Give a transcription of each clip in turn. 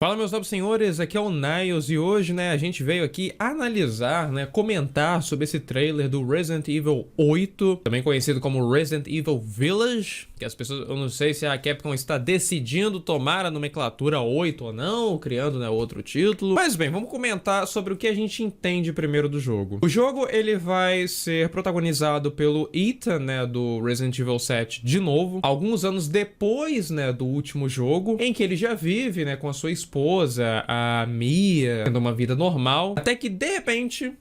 Fala, meus nobres senhores, aqui é o Niles e hoje, a gente veio aqui analisar, comentar sobre esse trailer do Resident Evil 8, também conhecido como Resident Evil Village, que as pessoas, eu não sei se a Capcom está decidindo tomar a nomenclatura 8 ou não, criando, outro título. Mas bem, vamos comentar sobre o que a gente entende primeiro do jogo. O jogo, ele vai ser protagonizado pelo Ethan, do Resident Evil 7 de novo, alguns anos depois, do último jogo, em que ele já vive, com a sua esposa, a Mia, tendo uma vida normal, até que de repente,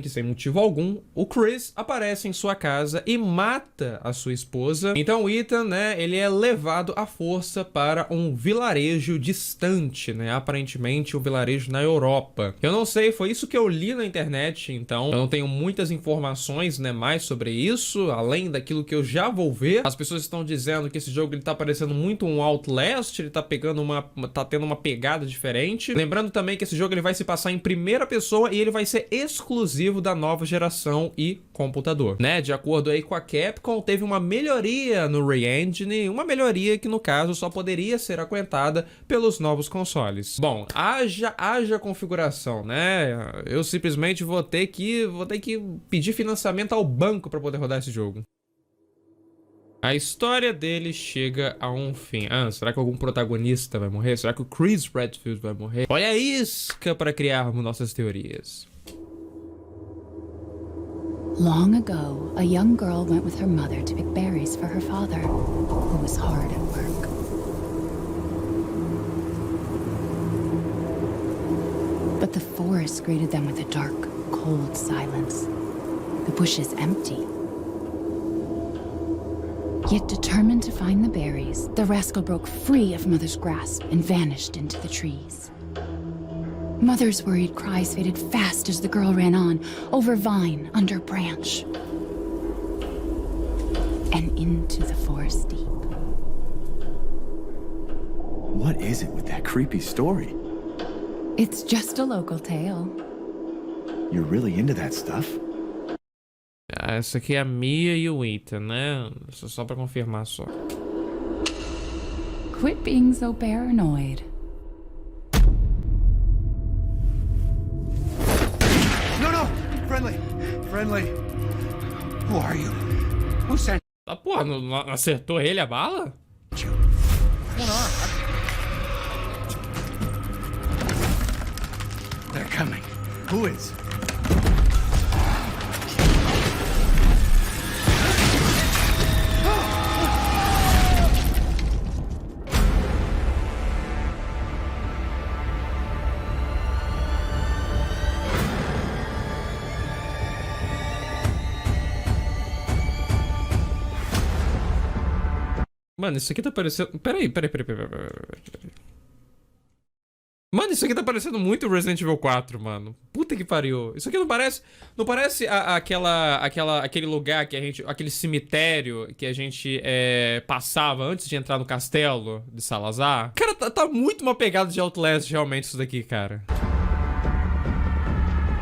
sem motivo algum, o Chris aparece em sua casa e mata a sua esposa. Então o Ethan, ele é levado à força para um vilarejo distante, aparentemente um vilarejo na Europa. Eu não sei, foi isso que eu li na internet, então eu não tenho muitas informações, mais sobre isso, além daquilo que eu já vou ver. As pessoas estão dizendo que esse jogo ele tá parecendo muito um Outlast, ele tá pegando tá tendo uma pegada diferente. Lembrando também que esse jogo ele vai se passar em primeira pessoa e ele vai ser exclusivo da nova geração e computador, De acordo aí com a Capcom, teve uma melhoria no Reagindo, uma melhoria que no caso só poderia ser aguentada pelos novos consoles. Bom, haja configuração, Eu simplesmente vou ter que pedir financiamento ao banco para poder rodar esse jogo. A história dele chega a um fim. Será que algum protagonista vai morrer? Será que o Chris Redfield vai morrer? Olha a isca para criarmos nossas teorias. Long ago, a young girl went with her mother to pick berries for her father, who was hard at work. But the forest greeted them with a dark, cold silence, the bushes empty. Yet determined to find the berries, the rascal broke free of Mother's grasp and vanished into the trees. Mother's worried cries faded fast as the girl ran on, over vine, under branch, and into the forest deep. What is it with that creepy story? It's just a local tale. You're really into that stuff? Essa aqui é a Mia e o Ethan, Só pra confirmar só. Quit being so paranoid. Friendly. Who are you? Who sent Porra, não acertou ele a bala? you? What's going on? They're coming. Who is? Mano, isso aqui tá parecendo... Peraí. Mano, isso aqui tá parecendo muito Resident Evil 4, mano. Puta que pariu. Isso aqui não parece... Não parece aquele lugar que a gente... Aquele cemitério que a gente passava antes de entrar no castelo de Salazar? Cara, tá muito uma pegada de Outlast realmente isso daqui, cara.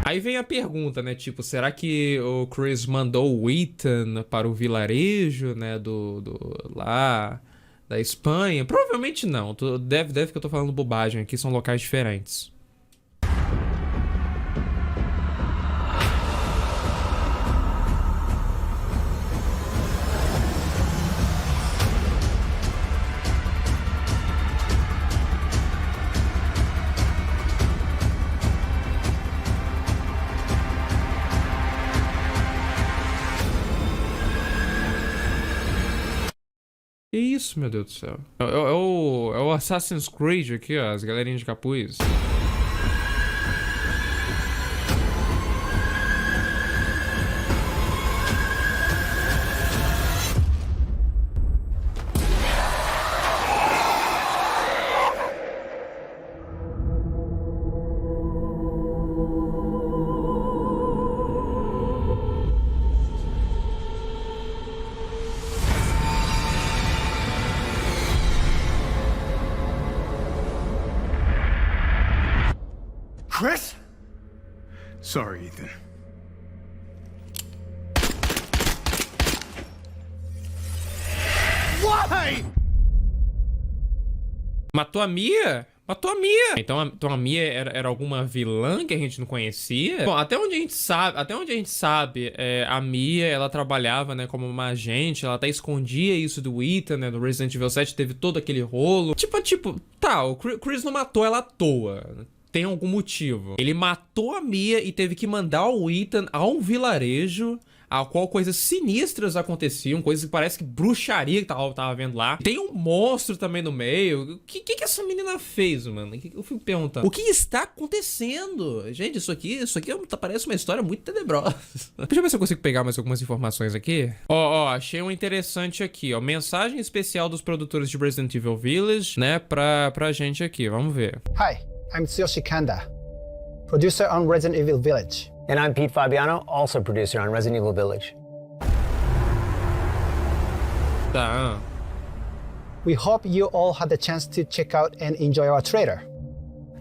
Aí vem a pergunta, tipo, será que o Chris mandou o Ethan para o vilarejo, lá da Espanha? Provavelmente não. Deve que eu tô falando bobagem aqui, são locais diferentes. Que isso, meu Deus do céu. É o Assassin's Creed aqui, ó, as galerinhas de capuz. Chris? Sorry, Ethan. Why? Matou a Mia? Matou a Mia. Então a Mia era alguma vilã que a gente não conhecia? Bom, até onde a gente sabe, a Mia, ela trabalhava, né, como uma agente, ela até escondia isso do Ethan, né, no Resident Evil 7 teve todo aquele rolo. Tipo, tá, o Chris não matou ela à toa. Tem algum motivo. Ele matou a Mia e teve que mandar o Ethan a um vilarejo a qual coisas sinistras aconteciam, coisas que parece que bruxaria que tava vendo lá. Tem um monstro também no meio. O que essa menina fez, mano? Eu fico perguntando. O que está acontecendo? Gente, isso aqui parece uma história muito tenebrosa. Deixa eu ver se eu consigo pegar mais algumas informações aqui. Ó, achei um interessante aqui, ó. Mensagem especial dos produtores de Resident Evil Village, né, pra gente aqui. Vamos ver. Hi, I'm Tsuyoshi Kanda, producer on Resident Evil Village. And I'm Pete Fabiano, also producer on Resident Evil Village. Tá. We hope you all had the chance to check out and enjoy our trailer.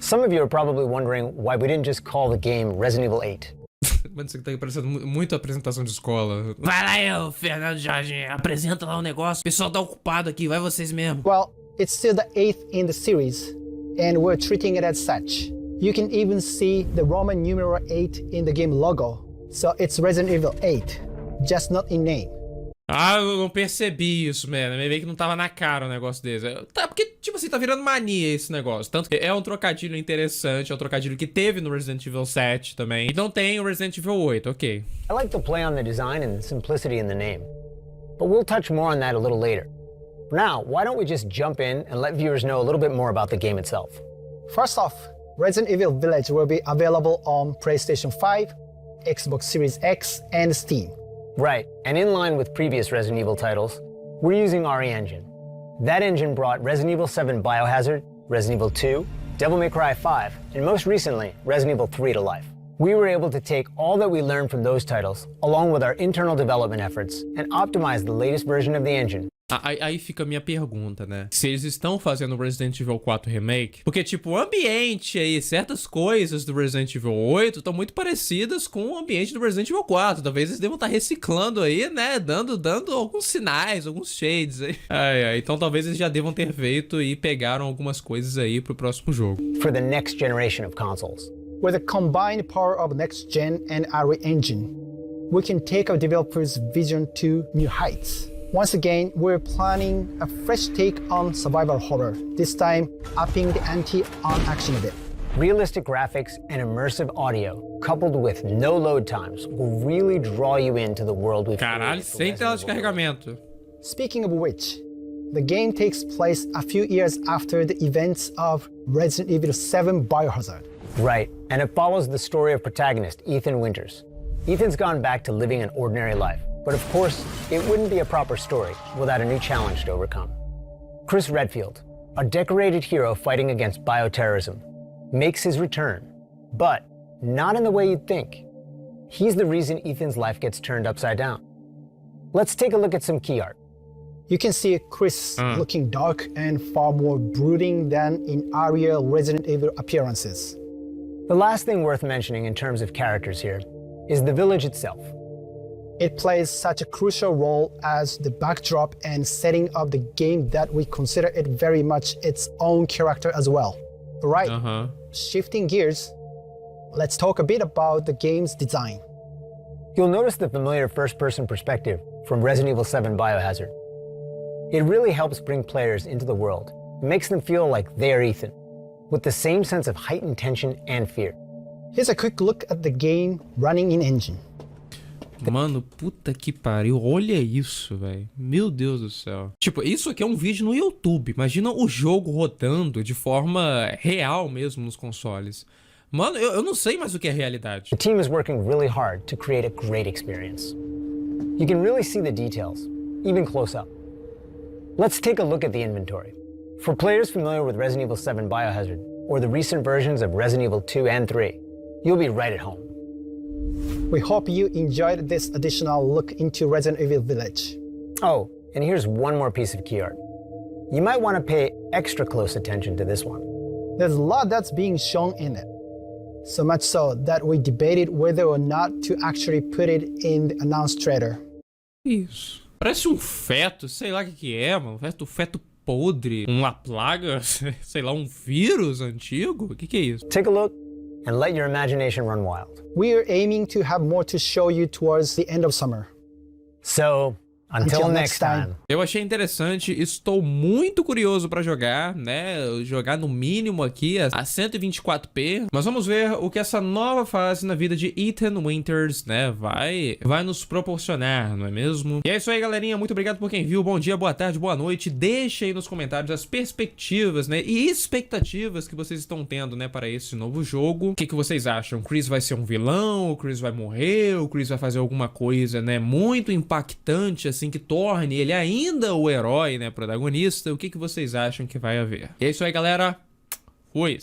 Some of you are probably wondering why we didn't just call the game Resident Evil 8. Mano, isso aqui tá parecendo muito apresentação de escola. Vai lá, Fernando Jorge, apresenta lá o negócio. O pessoal tá ocupado aqui, vai vocês mesmo. Well, it's still the 8th in the series, and we're treating it as such. You can even see the Roman numeral 8 in the game logo, so it's Resident Evil 8, just not in name. Ah, eu não percebi isso, mano. Meio que não tava na cara um negócio desse. Tá, porque, tipo assim, tá virando mania esse negócio. Tanto que é um trocadilho interessante, é um trocadilho que teve no Resident Evil 7 também. E não tem o Resident Evil 8, ok. I like to play on the design and simplicity in the name, but we'll touch more on that a little later. For now, why don't we just jump in and let viewers know a little bit more about the game itself? First off, Resident Evil Village will be available on PlayStation 5, Xbox Series X, and Steam. Right, and in line with previous Resident Evil titles, we're using RE Engine. That engine brought Resident Evil 7 Biohazard, Resident Evil 2, Devil May Cry 5, and most recently, Resident Evil 3 to life. We were able to take all that we learned from those titles, along with our internal development efforts, and optimize the latest version of the engine. Aí fica a minha pergunta, né? Se eles estão fazendo o Resident Evil 4 Remake, porque, tipo, o ambiente aí, certas coisas do Resident Evil 8 estão muito parecidas com o ambiente do Resident Evil 4. Talvez eles devam estar reciclando aí, né? Dando alguns sinais, alguns shades aí. Então talvez eles já devam ter feito e pegaram algumas coisas aí pro próximo jogo. For the next generation of consoles. With the combined power of Next Gen and RE Engine, we can take our developers' vision to new heights. Once again, we're planning a fresh take on survival horror, this time upping the ante on action a bit. Realistic graphics and immersive audio, coupled with no load times, will really draw you into the world we've Caralho, sem tela de carregamento. Speaking of which, the game takes place a few years after the events of Resident Evil 7 Biohazard. Right, and it follows the story of protagonist Ethan Winters. Ethan's gone back to living an ordinary life. But of course, it wouldn't be a proper story without a new challenge to overcome. Chris Redfield, a decorated hero fighting against bioterrorism, makes his return, but not in the way you'd think. He's the reason Ethan's life gets turned upside down. Let's take a look at some key art. You can see Chris looking dark and far more brooding than in earlier Resident Evil appearances. The last thing worth mentioning in terms of characters here is the village itself. It plays such a crucial role as the backdrop and setting of the game that we consider it very much its own character as well. Right, shifting gears, let's talk a bit about the game's design. You'll notice the familiar first-person perspective from Resident Evil 7 Biohazard. It really helps bring players into the world. It makes them feel like they are Ethan, with the same sense of heightened tension and fear. Here's a quick look at the game running in engine. Mano, puta que pariu, olha isso, velho. Meu Deus do céu. Tipo, isso aqui é um vídeo no YouTube. Imagina o jogo rodando de forma real mesmo nos consoles. Mano, eu não sei mais o que é realidade. The team is working really hard to create a great experience. You can really see the details, even close up. Let's take a look at the inventory. For players familiar with Resident Evil 7 Biohazard, or the recent versions of Resident Evil 2 and 3, you'll be right at home. We hope you enjoyed this additional look into Resident Evil Village. Oh, and here's one more piece of key art. You might want to pay extra close attention to this one. There's a lot that's being shown in it. So much so that we debated whether or not to actually put it in the announced trailer. Isso. Parece um feto, sei lá o que é, mano. Feto podre, uma plaga, sei lá, um vírus antigo? O que é isso? Take a look and let your imagination run wild. We are aiming to have more to show you towards the end of summer. So, until next time. Eu achei interessante, estou muito curioso para jogar, né? Jogar no mínimo aqui a 124p. Mas vamos ver o que essa nova fase na vida de Ethan Winters, né, vai nos proporcionar, não é mesmo? E é isso aí, galerinha. Muito obrigado por quem viu. Bom dia, boa tarde, boa noite. Deixe aí nos comentários as perspectivas, né, e expectativas que vocês estão tendo, né, para esse novo jogo. O que vocês acham? O Chris vai ser um vilão? O Chris vai morrer? O Chris vai fazer alguma coisa, né, muito impactante, assim, que torne ele ainda o herói, né, protagonista? O que vocês acham que vai haver? E é isso aí, galera. Fui.